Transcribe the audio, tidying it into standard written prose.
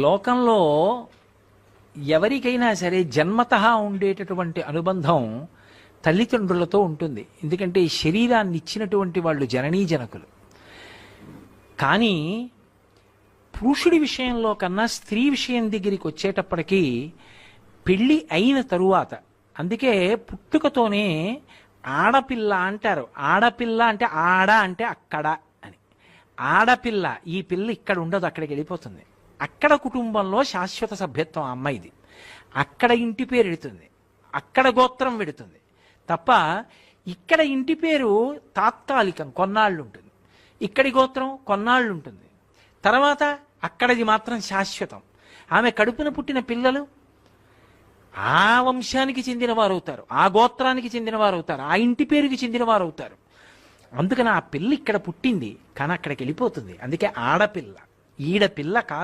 లోకంలో ఎవరికైనా సరే జన్మతః ఉండేటటువంటి అనుబంధం తల్లిదండ్రులతో ఉంటుంది. ఎందుకంటే ఈ శరీరాన్ని ఇచ్చినటువంటి వాళ్ళు జననీ జనకులు. కానీ పురుషుడి విషయంలో కన్నా స్త్రీ విషయం దగ్గరికి వచ్చేటప్పటికీ పెళ్ళి అయిన తరువాత, అందుకే పుట్టుకతోనే ఆడపిల్ల అంటారు. ఆడపిల్ల అంటే ఆడ అంటే అక్కడ అని. ఆడపిల్ల, ఈ పిల్ల ఇక్కడ ఉండదు, అక్కడికి వెళ్ళిపోతుంది. అక్కడ కుటుంబంలో శాశ్వత సభ్యత్వం అమ్మాయిది. అక్కడ ఇంటి పేరు ఎడుతుంది, అక్కడ గోత్రం పెడుతుంది తప్ప ఇక్కడ ఇంటి పేరు తాత్కాలికం, కొన్నాళ్ళు ఉంటుంది. ఇక్కడి గోత్రం కొన్నాళ్ళు ఉంటుంది, తర్వాత అక్కడది మాత్రం శాశ్వతం. ఆమె కడుపున పుట్టిన పిల్లలు ఆ వంశానికి చెందిన వారు అవుతారు, ఆ గోత్రానికి చెందిన వారు అవుతారు, ఆ ఇంటి పేరుకి చెందిన వారు అవుతారు. అందుకని ఆ పిల్ల ఇక్కడ పుట్టింది కానీ అక్కడికి వెళ్ళిపోతుంది. అందుకే ఆడపిల్ల, ఈడపిల్ల కాదు.